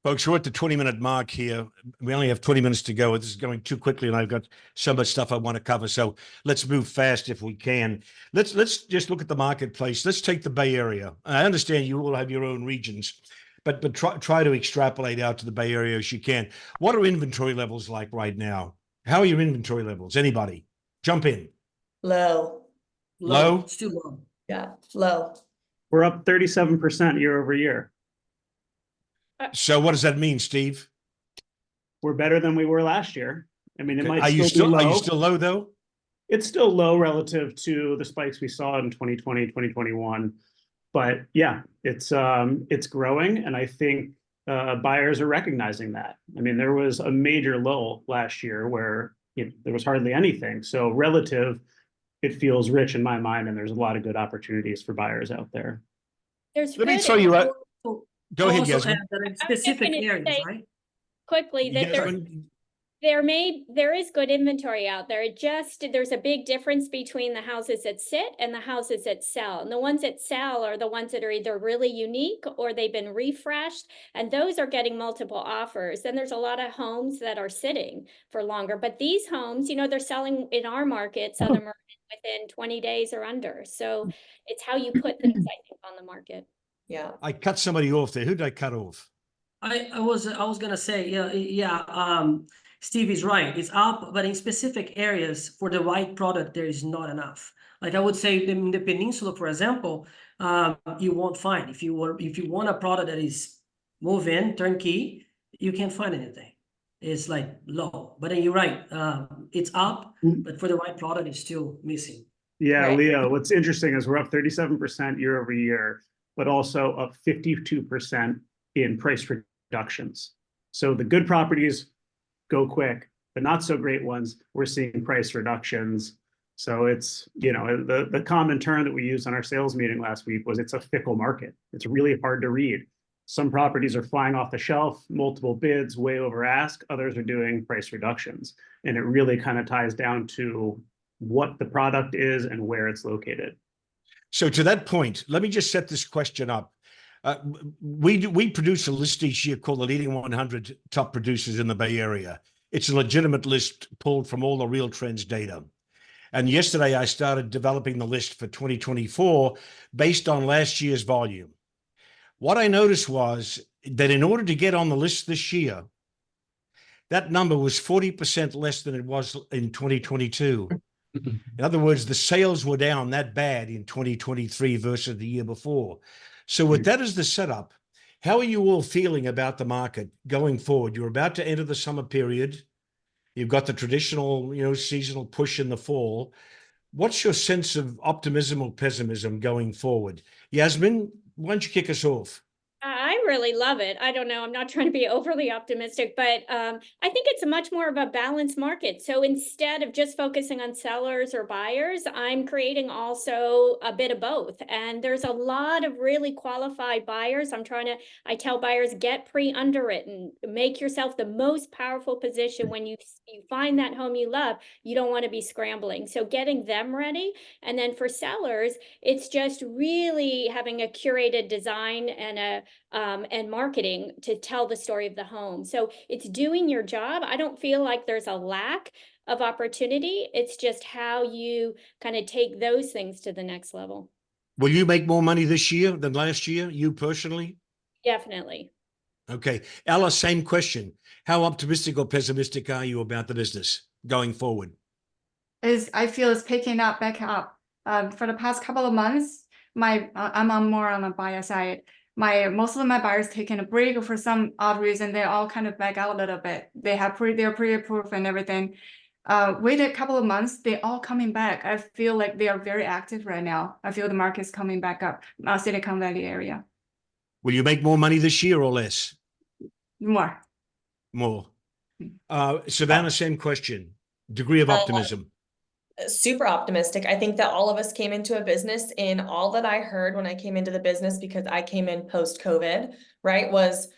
Folks, we're at the 20-minute mark here. We only have 20 minutes to go. This is going too quickly, and I've got so much stuff I want to cover. So let's move fast if we can. Let's just look at the marketplace. Let's take the Bay Area. I understand you all have your own regions, but try to extrapolate out to the Bay Area as you can. What are inventory levels like right now? How are your inventory levels? Anybody? Jump in. Low. Low? Still low. Yeah, low. We're up 37% year over year. So what does that mean, Steve? We're better than we were last year. I mean, it might Are you still be low. Are you still low though? It's still low relative to the spikes we saw in 2020, 2021. But yeah, it's growing. And I think buyers are recognizing that. I mean, there was a major lull last year where there was hardly anything. So relative, it feels rich in my mind, and there's a lot of good opportunities for buyers out there. There's Let me good throw you out. So Go ahead, also Yasmine. add that in I was just specific gonna areas, say- right? quickly that Yasmine, there is good inventory out there. There's a big difference between the houses that sit and the houses that sell. And the ones that sell are the ones that are either really unique or they've been refreshed, and those are getting multiple offers. Then there's a lot of homes that are sitting for longer, but these homes, they're selling in our market, Southern Marin, within 20 days or under. So it's how you put things, I think, on the market. Yeah. I cut somebody off there. Who did I cut off? I was gonna say, Steve is right. It's up, but in specific areas for the right product, there is not enough. Like I would say in the peninsula, for example, you won't find if you want a product that is move-in turnkey, you can't find anything. It's like low. But then you're right. It's up, but for the right product, it's still missing. Yeah, Right. Leo, what's interesting is we're up 37% year over year, but also up 52% in price reductions. So the good properties go quick, the not so great ones, we're seeing price reductions. So it's, the common term that we used on our sales meeting last week was it's a fickle market. It's really hard to read. Some properties are flying off the shelf, multiple bids, way over ask. Others are doing price reductions. And it really kind of ties down to what the product is and where it's located. So to that point, let me just set this question up. We produce a list each year called the Leading 100 Top Producers in the Bay Area. It's a legitimate list pulled from all the Real Trends data. And yesterday I started developing the list for 2024 based on last year's volume. What I noticed was that in order to get on the list this year, that number was 40% less than it was in 2022. In other words, the sales were down that bad in 2023 versus the year before. So with that as the setup, how are you all feeling about the market going forward? You're about to enter the summer period. You've got the traditional, seasonal push in the fall. What's your sense of optimism or pessimism going forward? Yasmine, why don't you kick us off? I really love it. I don't know. I'm not trying to be overly optimistic, but I think it's a much more of a balanced market. So instead of just focusing on sellers or buyers, I'm creating also a bit of both. And there's a lot of really qualified buyers. I tell buyers, get pre-underwritten, make yourself the most powerful position when you find that home you love. You don't want to be scrambling. So getting them ready. And then for sellers, it's just really having a curated design and marketing to tell the story of the home. So it's doing your job. I don't feel like there's a lack of opportunity. It's just how you kind of take those things to the next level. Will you make more money this year than last year, you personally? Definitely. Okay. Ella, same question. How optimistic or pessimistic are you about the business going forward? I feel it's picking back up. For the past couple of months, I'm more on the buyer side. Most of my buyers taking a break for some odd reason. They all kind of back out a little bit. They're pre-approved and everything. Wait a couple of months, they're all coming back. I feel like they are very active right now. I feel the market's coming back up. Silicon Valley area. Will you make more money this year or less? More. More. Savannah, same question. Degree of optimism. Super optimistic. I think that all of us came into a business, and all that I heard when I came into the business, because I came in post-COVID, right, was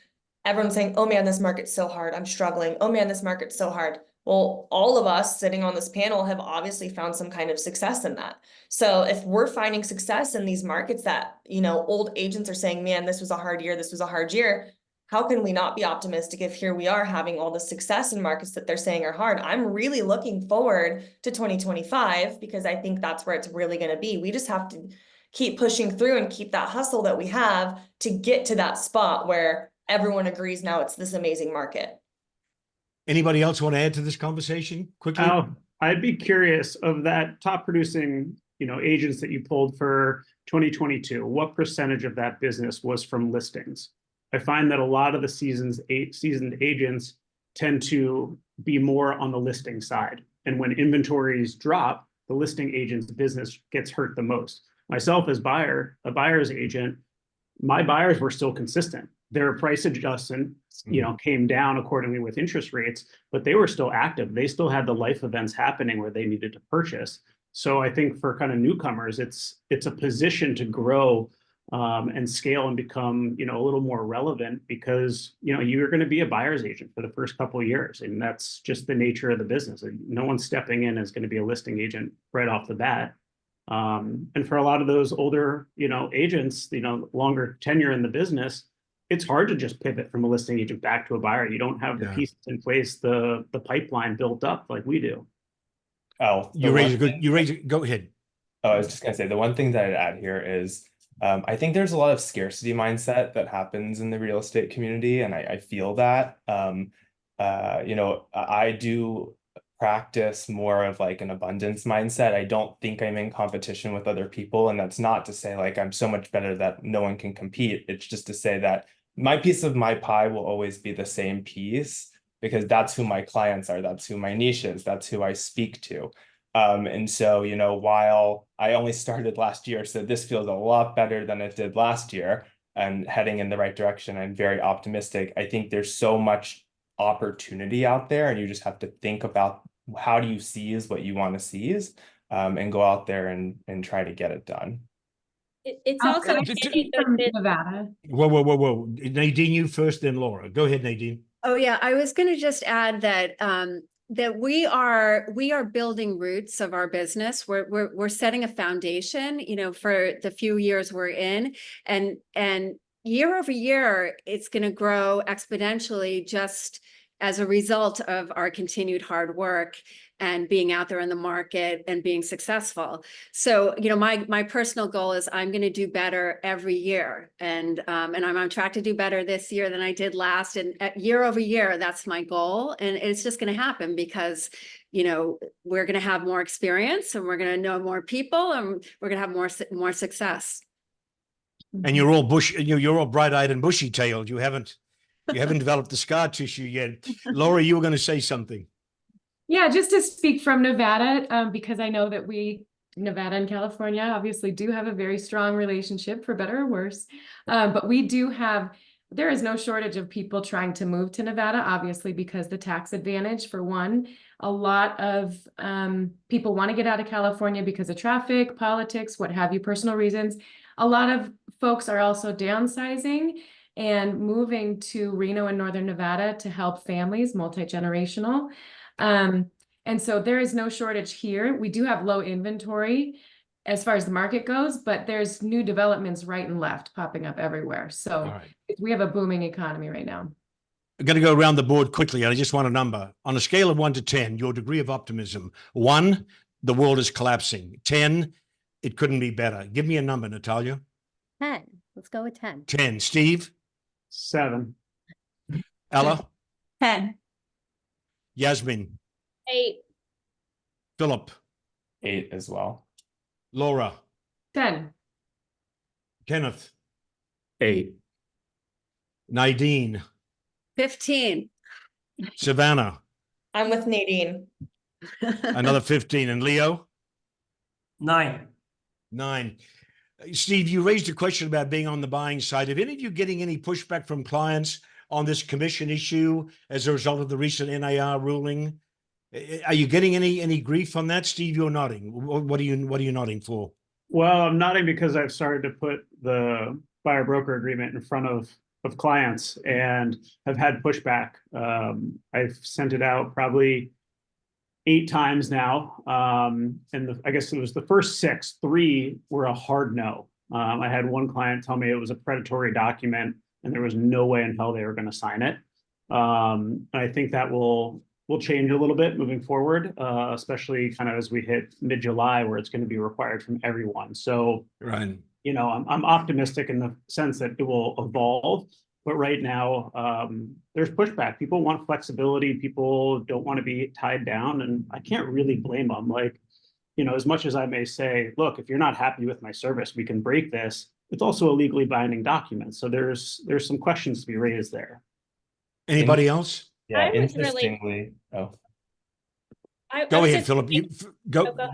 everyone saying, oh man, this market's so hard. I'm struggling. Oh man, this market's so hard. Well, all of us sitting on this panel have obviously found some kind of success in that. So if we're finding success in these markets that, old agents are saying, man, this was a hard year, this was a hard year, how can we not be optimistic if here we are having all the success in markets that they're saying are hard? I'm really looking forward to 2025 because I think that's where it's really going to be. We just have to keep pushing through and keep that hustle that we have to get to that spot where everyone agrees now it's this amazing market. Anybody else want to add to this conversation quickly? I'd be curious of that top producing, agents that you pulled for 2022, what percentage of that business was from listings? I find that a lot of the seasoned agents tend to be more on the listing side. And when inventories drop, the listing agent's business gets hurt the most. Myself as a buyer's agent, my buyers were still consistent. their price adjustments, came down accordingly with interest rates, but they were still active. They still had the life events happening where they needed to purchase. So I think for kind of newcomers, it's a position to grow and scale and become, a little more relevant because, you're going to be a buyer's agent for the first couple of years. And that's just the nature of the business. No one's stepping in as going to be a listing agent right off the bat. And for a lot of those older, agents, longer tenure in the business, it's hard to just pivot from a listing agent back to a buyer. You don't have the pieces in place, the pipeline built up like we do. Oh, You raise it. Go ahead. Oh, I was just gonna say the one thing that I'd add here is I think there's a lot of scarcity mindset that happens in the real estate community, and I feel that. I do practice more of like an abundance mindset. I don't think I'm in competition with other people, and that's not to say like I'm so much better that no one can compete. It's just to say that my piece of my pie will always be the same piece because that's who my clients are, that's who my niche is, that's who I speak to. And so, while I only started last year, so this feels a lot better than it did last year and heading in the right direction. I'm very optimistic. I think there's so much opportunity out there, and you just have to think about how do you seize what you want to seize, and go out there and try to get it done. It's also from Nevada. Whoa. Nadine, you first, then Laura. Go ahead, Nadine. Oh yeah, I was going to just add that that we are building roots of our business. We're setting a foundation, for the few years we're in, and year over year, it's going to grow exponentially just as a result of our continued hard work and being out there in the market and being successful. So, my personal goal is I'm going to do better every year. And I'm on track to do better this year than I did last. And year over year, that's my goal. And it's just going to happen because, we're going to have more experience and we're going to know more people and we're going to have more success. And you're all you're all bright-eyed and bushy-tailed. You haven't developed the scar tissue yet. Laura, you were going to say something. Yeah, just to speak from Nevada, because I know that Nevada and California obviously do have a very strong relationship, for better or worse. But there is no shortage of people trying to move to Nevada, obviously, because the tax advantage, for one. A lot of people want to get out of California because of traffic, politics, what have you, personal reasons. A lot of folks are also downsizing and moving to Reno and Northern Nevada to help families, multi-generational. And so there is no shortage here. We do have low inventory as far as the market goes, but there's new developments right and left popping up everywhere. So we have a booming economy right now. I'm going to go around the board quickly. I just want a number. On a scale of 1 to 10, your degree of optimism. 1, the world is collapsing. 10, it couldn't be better. Give me a number, Natalia. 10. Let's go with 10. 10. Steve? 7. Ella? 10. Yasmine? 8. Philip? 8 as well. Laura? 10. Kenneth? 8. Nadine? 15. Savannah? I'm with Nadine. Another 15. And Leo? 9. 9. Steve, you raised a question about being on the buying side. Have any of you getting any pushback from clients on this commission issue as a result of the recent NAR ruling? Are you getting any grief on that? Steve, you're nodding. What are you nodding for? Well, I'm nodding because I've started to put the buyer broker agreement in front of clients and have had pushback. I've sent it out probably 8 times now. And I guess it was the first 6, 3 were a hard no. I had one client tell me it was a predatory document and there was no way in hell they were going to sign it. I think that will change a little bit moving forward, especially kind of as we hit mid-July where it's going to be required from everyone. So, right. I'm optimistic in the sense that it will evolve, but right now there's pushback. People want flexibility. People don't want to be tied down, and I can't really blame them. Like, as much as I may say, look, if you're not happy with my service, we can break this. It's also a legally binding document. So there's some questions to be raised there. Anybody else? Yeah, I was interestingly. Go ahead, Philip.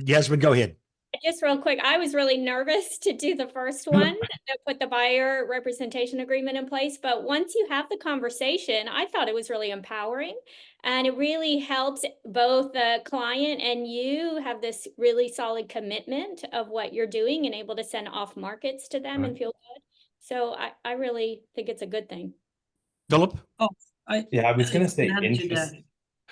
Yasmine, go ahead. Just real quick, I was really nervous to do the first one, to put the buyer representation agreement in place. But once you have the conversation, I thought it was really empowering. And it really helps both the client and you have this really solid commitment of what you're doing and able to send off markets to them and feel good. So I really think it's a good thing. Philip? Oh, Yeah, I was gonna say add to that.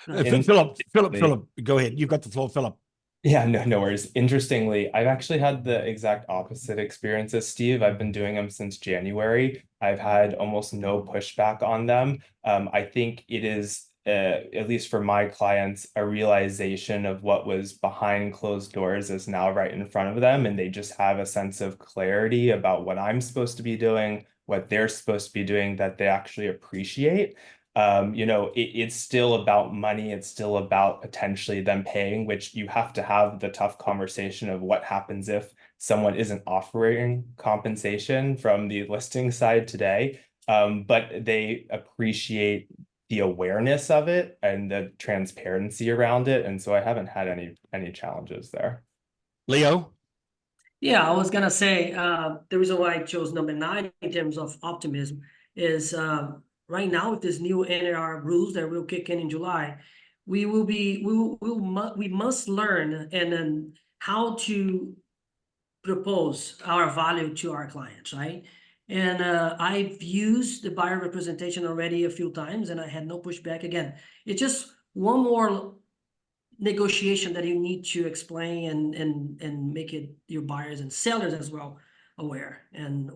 interest. Philip, go ahead. You've got the floor, Philip. Yeah, no worries. Interestingly, I've actually had the exact opposite experience as Steve. I've been doing them since January. I've had almost no pushback on them. I think it is, at least for my clients, a realization of what was behind closed doors is now right in front of them, and they just have a sense of clarity about what I'm supposed to be doing, what they're supposed to be doing, that they actually appreciate. It's still about money. It's still about potentially them paying, which you have to have the tough conversation of what happens if someone isn't offering compensation from the listing side today. But they appreciate the awareness of it and the transparency around it. And so I haven't had any challenges there. Leo? Yeah, I was gonna say, the reason why I chose number 9 in terms of optimism is, right now with this new NAR rules that will kick in July, we must learn and then how to propose our value to our clients, right? And I've used the buyer representation already a few times and I had no pushback. Again, it's just one more negotiation that you need to explain and make it your buyers and sellers as well aware. And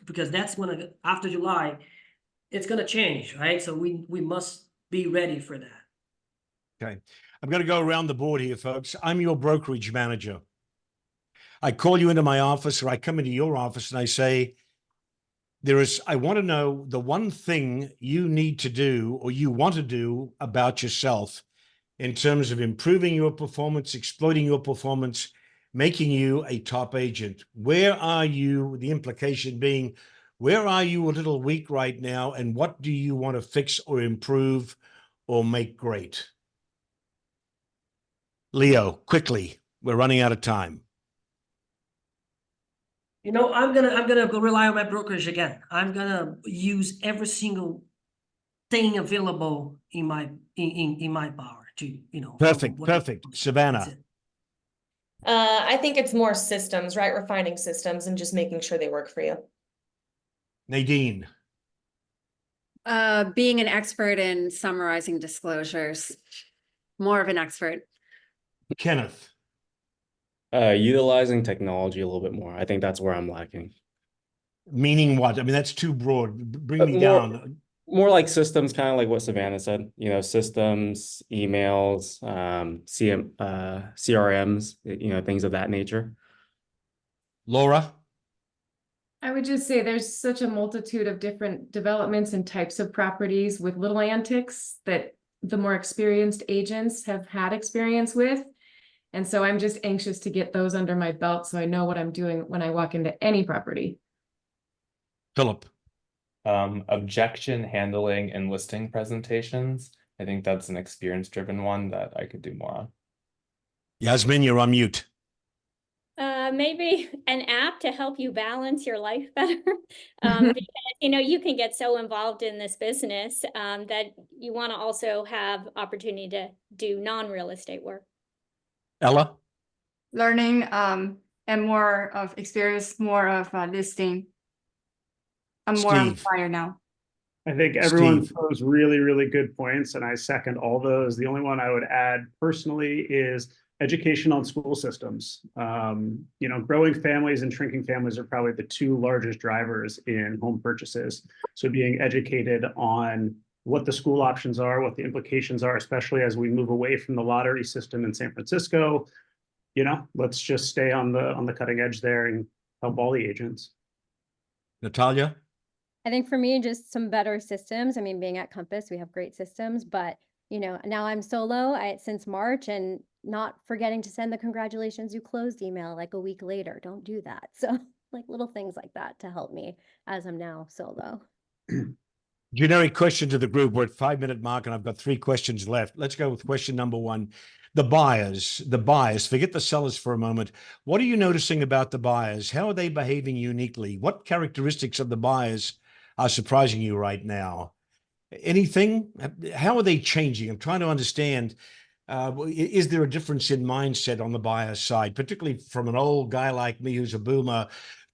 because that's when after July, it's going to change, right? So we must be ready for that. Okay. I'm going to go around the board here, folks. I'm your brokerage manager. I call you into my office or I come into your office and I say, I want to know the one thing you need to do or you want to do about yourself in terms of improving your performance, exploiting your performance, making you a top agent. Where are you? The implication being, where are you a little weak right now? And what do you want to fix or improve or make great? Leo, quickly, we're running out of time. I'm gonna go rely on my brokerage again. I'm gonna use every single thing available in my power to, Perfect. Savannah. I think it's more systems, right? Refining systems and just making sure they work for you. Nadine. Being an expert in summarizing disclosures, more of an expert. Kenneth. Utilizing technology a little bit more. I think that's where I'm lacking. Meaning what? I mean, that's too broad. Bring me down. More like systems, kind of like what Savannah said, systems, emails, CRMs, things of that nature. Laura? I would just say there's such a multitude of different developments and types of properties with little antics that the more experienced agents have had experience with. And so I'm just anxious to get those under my belt so I know what I'm doing when I walk into any property. Philip. Objection handling and listing presentations. I think that's an experience-driven one that I could do more on. Yasmine, you're on mute. Maybe an app to help you balance your life better. Because, you can get so involved in this business that you want to also have opportunity to do non-real estate work. Ella? Learning and more of experience, more of listing. I'm more on fire now. I think everyone throws really, really good points, and I second all those. The only one I would add personally is education on school systems. Growing families and shrinking families are probably the 2 largest drivers in home purchases. So being educated on what the school options are, what the implications are, especially as we move away from the lottery system in San Francisco, let's just stay on the cutting edge there and help all the agents. Natalia? I think for me, just some better systems. I mean, being at Campos, we have great systems, but now I'm solo since March and not forgetting to send the congratulations you closed email like a week later. Don't do that. So like little things like that to help me as I'm now solo. Generic question to the group. We're at 5-minute mark and I've got 3 questions left. Let's go with question number 1. the buyers, forget the sellers for a moment. What are you noticing about the buyers? How are they behaving uniquely? What characteristics of the buyers are surprising you right now? Anything? How are they changing? I'm trying to understand. Is there a difference in mindset on the buyer side, particularly from an old guy like me who's a boomer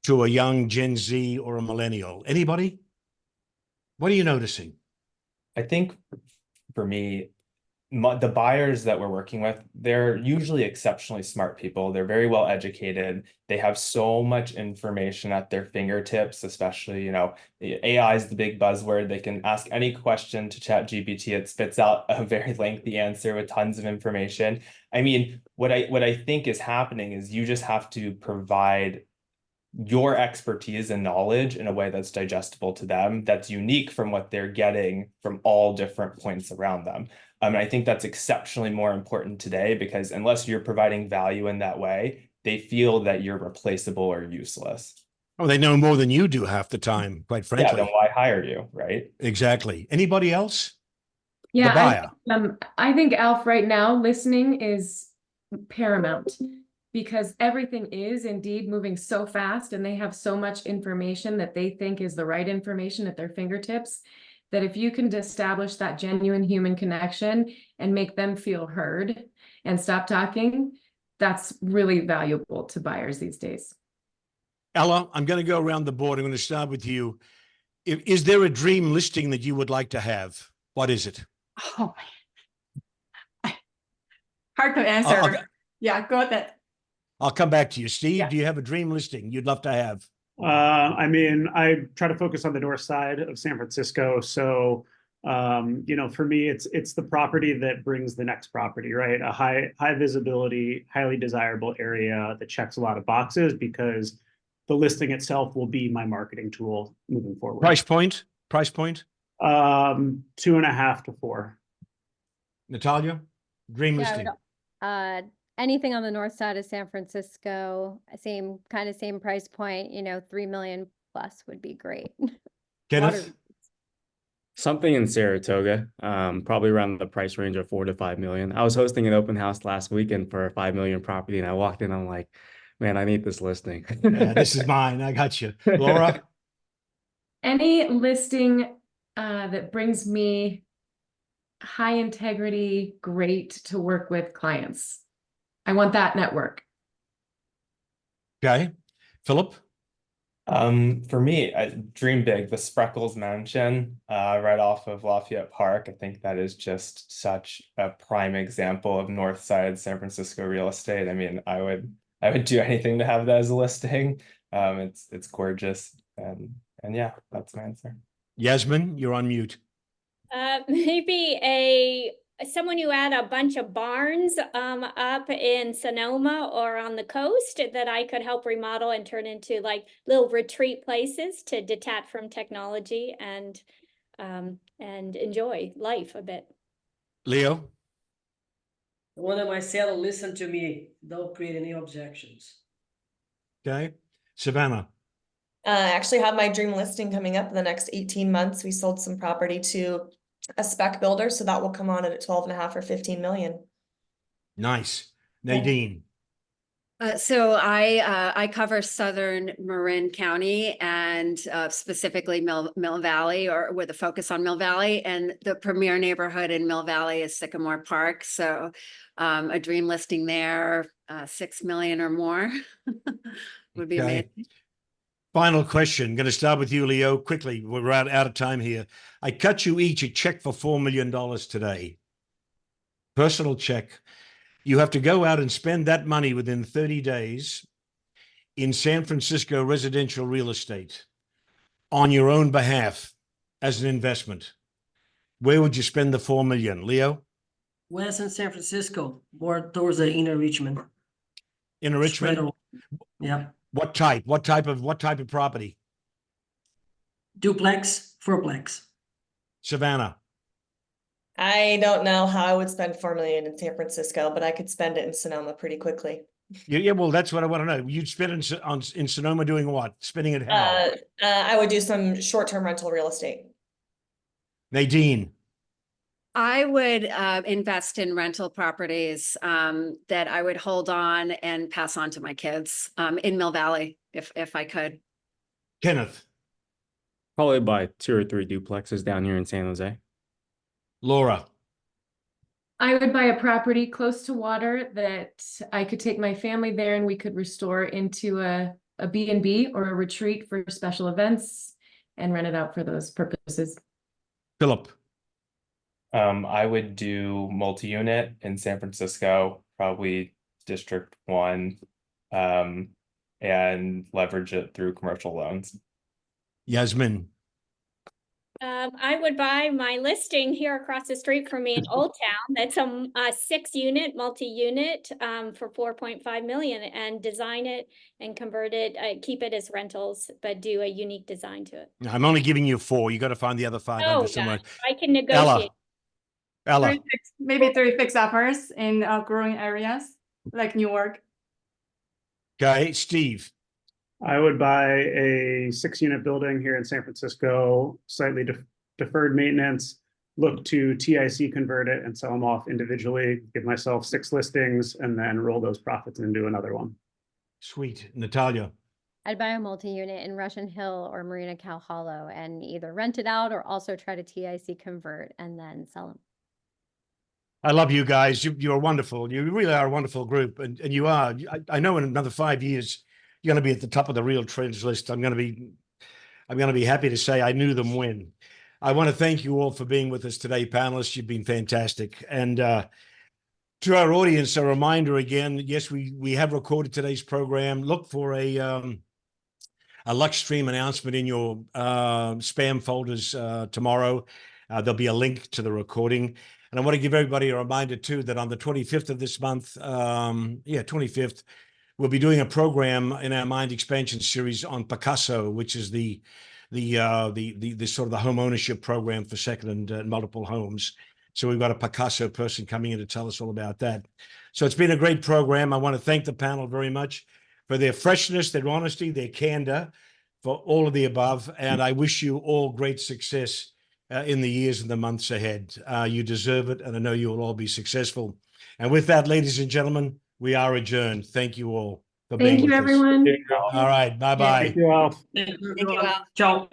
to a young Gen Z or a millennial? Anybody? What are you noticing? I think for me, the buyers that we're working with, they're usually exceptionally smart people. They're very well educated. They have so much information at their fingertips, especially, you know, AI is the big buzzword. They can ask any question to ChatGPT. It spits out a very lengthy answer with tons of information. I mean, what I think is happening is you just have to provide your expertise and knowledge in a way that's digestible to them, that's unique from what they're getting from all different points around them. And I think that's exceptionally more important today, because unless you're providing value in that way, they feel that you're replaceable or useless. Oh, they know more than you do half the time, quite frankly. Yeah, then why hire you, right? Exactly. Anybody else? Yeah, The buyer. I think Alf right now listening is paramount, because everything is indeed moving so fast and they have so much information that they think is the right information at their fingertips, that if you can establish that genuine human connection and make them feel heard and stop talking, that's really valuable to buyers these days. Ella, I'm going to go around the board. I'm going to start with you. Is there a dream listing that you would like to have? What is it? Oh, hard to answer. Yeah, go ahead. I'll come back to you. Steve, Yeah. do you have a dream listing you'd love to have? I mean, I try to focus on the north side of San Francisco. So, you know, for me, it's the property that brings the next property, right? A high visibility, highly desirable area that checks a lot of boxes, because the listing itself will be my marketing tool moving forward. Price point? 2.5 to 4. Natalia, dream Yeah, I listing. would, anything on the north side of San Francisco, same price point, 3 million plus would be great. Kenneth? Something in Saratoga, probably around the price range of 4 to 5 million. I was hosting an open house last weekend for a 5 million property, and I walked in, I'm like, man, I need this listing. Yeah, this is mine. I got you. Laura? Any listing that brings me high integrity, great to work with clients. I want that network. Okay. Philip? For me, I dream big. The Spreckles Mansion, right off of Lafayette Park. I think that is just such a prime example of North Side San Francisco real estate. I mean, I would do anything to have that as a listing. It's gorgeous, and yeah, that's my answer. Yasmine, you're on mute. Maybe someone who had a bunch of barns up in Sonoma or on the coast that I could help remodel and turn into like little retreat places to detach from technology and enjoy life a bit. Leo? One of my sellers listen to me, don't create any objections. Okay. Savannah? I actually have my dream listing coming up in the next 18 months. We sold some property to a spec builder, so that will come on at 12.5 or 15 million. Nice. Nadine? So I cover Southern Marin County and specifically Mill Valley, or with a focus on Mill Valley, and the premier neighborhood in Mill Valley is Sycamore Park. So a dream listing there, 6 million or more would be amazing. Final question. Going to start with you, Leo. Quickly, we're out of time here. I cut you each a check for $4 million today. Personal check. You have to go out and spend that money within 30 days in San Francisco residential real estate on your own behalf as an investment. Where would you spend the $4 million, Leo? West in San Francisco, more towards the inner Richmond. Inner Richmond? Yeah. What type? What type of property? Duplex, fourplex. Savannah? I don't know how I would spend 4 million in San Francisco, but I could spend it in Sonoma pretty quickly. Yeah, well, that's what I want to know. You'd spend in Sonoma doing what? Spending it how? I would do some short-term rental real estate. Nadine? I would invest in rental properties that I would hold on and pass on to my kids in Mill Valley if I could. Kenneth, Probably buy 2 or 3 duplexes down here in San Jose. Laura, I would buy a property close to water that I could take my family there and we could restore into a B&B or a retreat for special events and rent it out for those purposes. Philip, I would do multi-unit in San Francisco, probably District 1, and leverage it through commercial loans. Yasmine, I would buy my listing here across the street from me in Old Town. That's a 6-unit, multi-unit for 4.5 million, and design it and convert it, keep it as rentals, but do a unique design to it. I'm only giving you 4. You got to find the other 500 Oh, somewhere. gosh, I can negotiate. Ella, Maybe 3 fixed offers in growing areas like Newark. okay, Steve, I would buy a 6-unit building here in San Francisco, slightly deferred maintenance, look to TIC convert it and sell them off individually, give myself 6 listings, and then roll those profits into another one. sweet. Natalia, I'd buy a multi-unit in Russian Hill or Marina Cow Hollow and either rent it out or also try to TIC convert and then sell them. I love you guys. You're wonderful. You really are a wonderful group. And you are. I know in another 5 years, you're going to be at the top of the Real Trends list. I'm going to be happy to say I knew them when. I want to thank you all for being with us today, panelists. You've been fantastic. And to our audience, a reminder again, yes, we have recorded today's program. Look for a LuxeStream announcement in your spam folders tomorrow. There'll be a link to the recording. And I want to give everybody a reminder too that on the 25th of this month, 25th, we'll be doing a program in our Mind Expansion series on Picasso, which is the sort of the home ownership program for second and multiple homes. So we've got a Picasso person coming in to tell us all about that. So it's been a great program. I want to thank the panel very much for their freshness, their honesty, their candor, for all of the above. And I wish you all great success in the years and the months ahead. You deserve it, and I know you will all be successful. And with that, ladies and gentlemen, we are adjourned. Thank you all for being Thank you, with us. everyone. All right, bye-bye. Thank you all. Thank you all. Ciao.